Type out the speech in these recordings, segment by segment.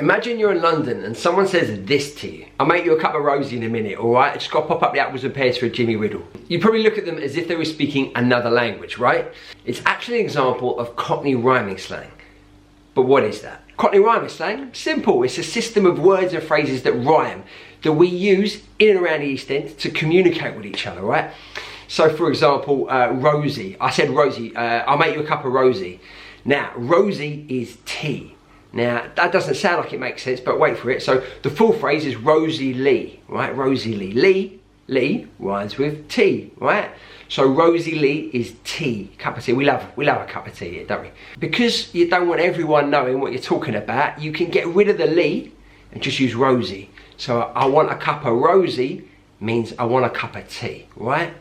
Imagine you're in London and someone says this to you. I'll make you a cup of Rosie in a minute, alright? I just got to pop up the apples and pears for a Jimmy Riddle. You probably look at them as if they were speaking another language, right? It's actually an example of Cockney rhyming slang. But what is that? Cockney rhyming slang? Simple. It's a system of words and phrases that rhyme, that we use in and around the East End to communicate with each other, right? So for example, Rosie. I said Rosie, I'll make you a cup of Rosie. Now, Rosie is tea. Now, that doesn't sound like it makes sense, but wait for it. So the full phrase is Rosie Lee, right? Rosie Lee. Lee rhymes with tea, right? So Rosie Lee is tea, cup of tea. We love a cup of tea, don't we? Because you don't want everyone knowing what you're talking about, you can get rid of the Lee and just use Rosie. So I want a cup of Rosie means I want a cup of tea, right?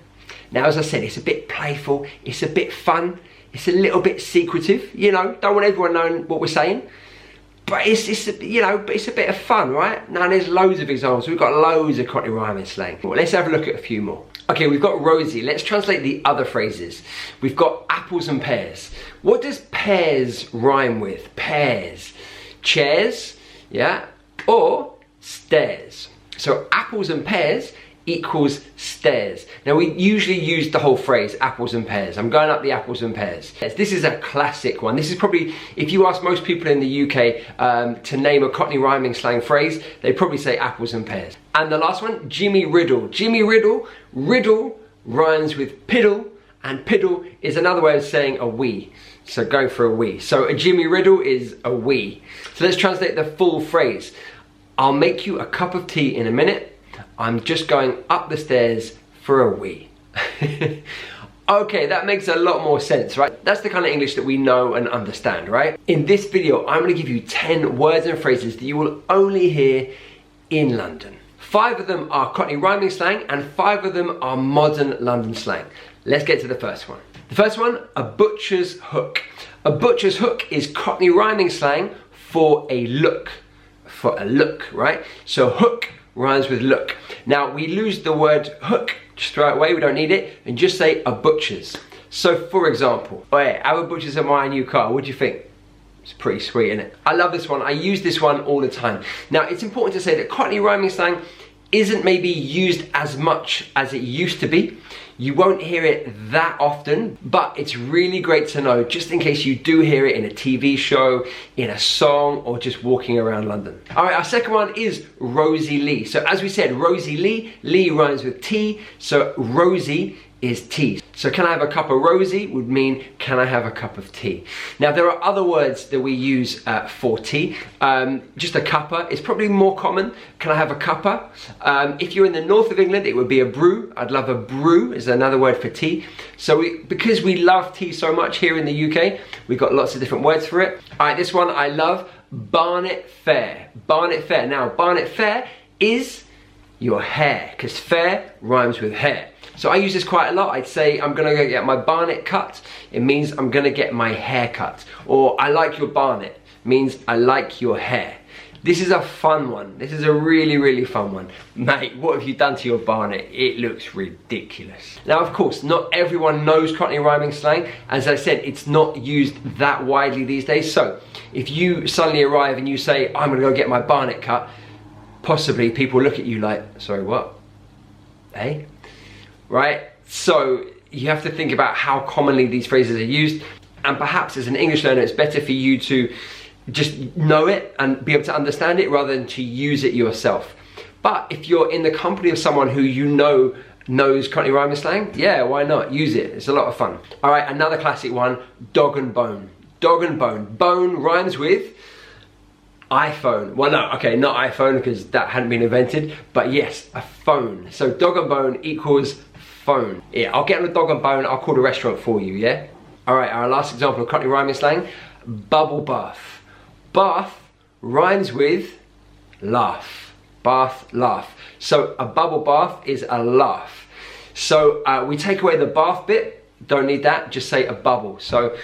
Now, as I said, it's a bit playful, it's a bit fun, it's a little bit secretive, you know, don't want everyone knowing what we're saying. But it's a bit of fun, right? Now there's loads of examples. We've got loads of Cockney rhyming slang. Well, let's have a look at a few more. Okay, we've got Rosie. Let's translate the other phrases. We've got apples and pears. What does pears rhyme with? Pears. Chairs, yeah, or stairs. So apples and pears equals stairs. Now we usually use the whole phrase apples and pears. I'm going up the apples and pears. This is a classic one. This is probably, if you ask most people in the UK to name a Cockney rhyming slang phrase, they probably say apples and pears. And the last one, Jimmy Riddle. Jimmy Riddle. Riddle rhymes with piddle, and piddle is another way of saying a wee. So go for a wee. So a Jimmy Riddle is a wee. So let's translate the full phrase. I'll make you a cup of tea in a minute. I'm just going up the stairs for a wee. Okay, that makes a lot more sense, right? That's the kind of English that we know and understand, right? In this video, I'm going to give you 10 words and phrases that you will only hear in London. 5 of them are Cockney rhyming slang and 5 of them are modern London slang. Let's get to the first one. The first one, a butcher's hook. A butcher's hook is Cockney rhyming slang for a look. For a look, right? So hook rhymes with look. Now we lose the word hook, just throw it away, we don't need it, and just say a butcher's. So for example, oh yeah, have a butcher's at my new car, what do you think? It's pretty sweet, isn't it? I love this one, I use this one all the time. Now it's important to say that Cockney rhyming slang isn't maybe used as much as it used to be. You won't hear it that often, but it's really great to know just in case you do hear it in a TV show, in a song, or just walking around London. All right, our second one is Rosie Lee. So as we said, Rosie Lee, Lee rhymes with tea, so Rosie is tea. So can I have a cup of Rosie would mean can I have a cup of tea. Now there are other words that we use for tea. Just a cuppa is probably more common. Can I have a cuppa? If you're in the north of England it would be a brew. I'd love a brew is another word for tea. So because we love tea so much here in the UK, we've got lots of different words for it. All right, this one I love, Barnet Fair. Barnet Fair. Now Barnet Fair is your hair, because fair rhymes with hair. So I use this quite a lot. I'd say I'm gonna go get my Barnet cut. It means I'm gonna get my hair cut. Or I like your Barnet, means I like your hair. This is a fun one. This is a really, really fun one. Mate, what have you done to your Barnet? It looks ridiculous. Now, of course, not everyone knows Cockney rhyming slang. As I said, it's not used that widely these days. So if you suddenly arrive and you say, I'm gonna go get my Barnet cut, possibly people look at you like, sorry, what? Eh? Right? So you have to think about how commonly these phrases are used, and perhaps as an English learner it's better for you to just know it and be able to understand it rather than to use it yourself. But if you're in the company of someone who you know knows Cockney rhyming slang, yeah, why not? Use it, it's a lot of fun. All right, another classic one, dog and bone. Dog and bone. Bone rhymes with iPhone. Well, no, okay, not iPhone because that hadn't been invented, but yes, a phone. So dog and bone equals phone. Yeah, I'll get on a dog and bone, I'll call the restaurant for you, yeah? All right, our last example of Cockney rhyming slang, bubble bath. Bath rhymes with laugh. Bath, laugh. So a bubble bath is a laugh. So we take away the bath bit, don't need that, just say a bubble. So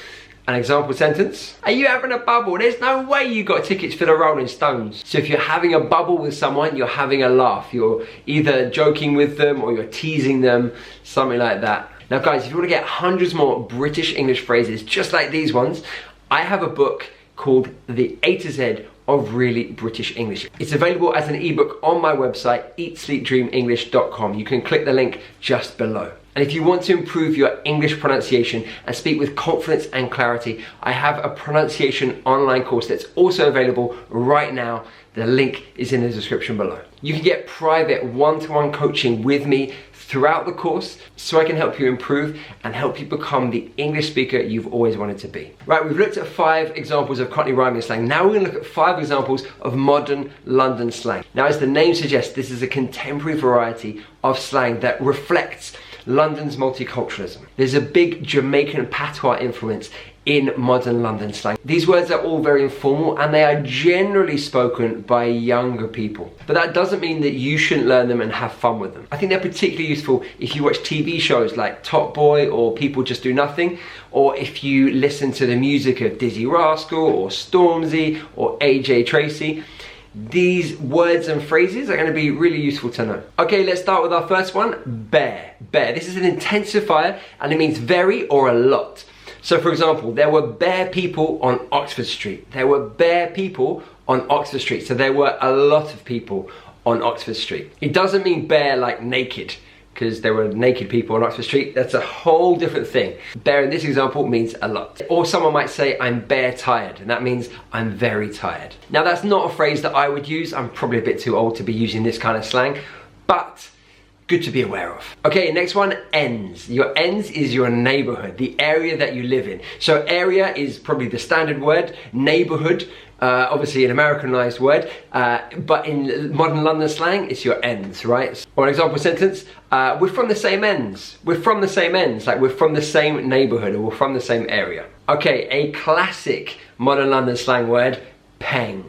an example sentence, are you having a bubble? There's no way you got tickets for the Rolling Stones. So if you're having a bubble with someone, you're having a laugh. You're either joking with them or you're teasing them, something like that. Now guys, if you want to get hundreds more British English phrases just like these ones, I have a book called The A to Z of really British English. It's available as an ebook on my website, eatsleepdreamenglish.com. You can click the link just below. And if you want to improve your English pronunciation and speak with confidence and clarity, I have a pronunciation online course that's also available right now. The link is in the description below. You can get private one-to-one coaching with me throughout the course so I can help you improve and help you become the English speaker you've always wanted to be. Right, we've looked at 5 examples of Cockney rhyming slang. Now we're going to look at 5 examples of modern London slang. Now, as the name suggests, this is a contemporary variety of slang that reflects London's multiculturalism. There's a big Jamaican patois influence in modern London slang. These words are all very informal and they are generally spoken by younger people. But that doesn't mean that you shouldn't learn them and have fun with them. I think they're particularly useful if you watch TV shows like Top Boy or People Just Do Nothing, or if you listen to the music of Dizzy Rascal or Stormzy or AJ Tracy. These words and phrases are going to be really useful to know. Okay, let's start with our first one, bear. Bear. This is an intensifier and it means very or a lot. So for example, there were bare people on Oxford Street. There were bare people on Oxford Street. So there were a lot of people on Oxford Street. It doesn't mean bare like naked, because there were naked people on Oxford Street. That's a whole different thing. Bare in this example means a lot. Or someone might say, I'm bare tired, and that means I'm very tired. Now that's not a phrase that I would use. I'm probably a bit too old to be using this kind of slang, but good to be aware of. Okay, next one, ends. Your ends is your neighborhood, the area that you live in. So area is probably the standard word, neighborhood, obviously an Americanized word, but in modern London slang, it's your ends, right? Or an example sentence, we're from the same ends. We're from the same ends, like we're from the same neighborhood or we're from the same area. Okay, a classic modern London slang word, peng.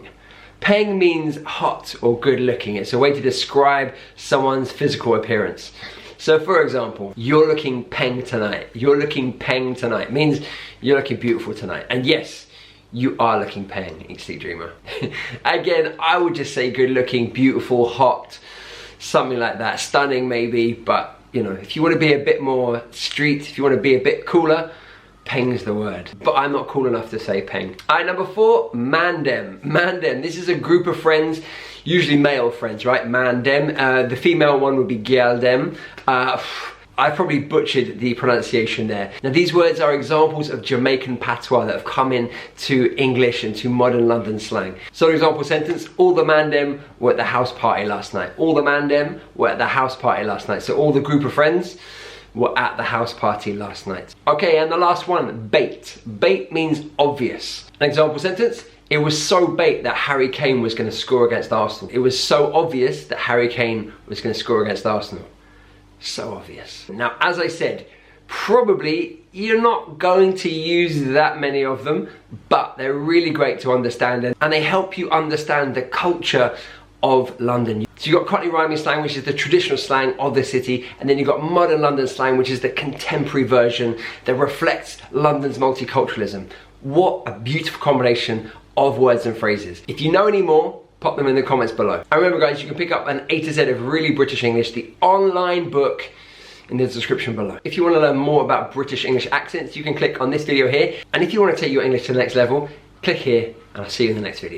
Peng means hot or good looking. It's a way to describe someone's physical appearance. So for example, you're looking peng tonight. You're looking peng tonight. Means you're looking beautiful tonight. And yes, you are looking peng, Eat Sleep Dreamer. Again, I would just say good looking, beautiful, hot, something like that. Stunning maybe, but you know, if you want to be a bit more street, if you want to be a bit cooler, peng's the word. But I'm not cool enough to say peng. Alright, number 4, mandem. Mandem, this is a group of friends, usually male friends, right? Mandem. The female one would be gyaldem. I probably butchered the pronunciation there. Now these words are examples of Jamaican patois that have come in to English and to modern London slang. So example sentence, all the mandem were at the house party last night. All the mandem were at the house party last night. So all the group of friends were at the house party last night. Okay, and the last one, bait. Bait means obvious. An example sentence, it was so bait that Harry Kane was going to score against Arsenal. It was so obvious that Harry Kane was going to score against Arsenal. So obvious. Now, as I said, probably you're not going to use that many of them, but they're really great to understand and they help you understand the culture of London. So you've got Cockney rhyming slang, which is the traditional slang of the city, and then you've got modern London slang, which is the contemporary version that reflects London's multiculturalism. What a beautiful combination of words and phrases. If you know any more, pop them in the comments below. And remember guys, you can pick up an A to Z of really British English, the online book, in the description below. If you want to learn more about British English accents, you can click on this video here. And if you want to take your English to the next level, click here, and I'll see you in the next video.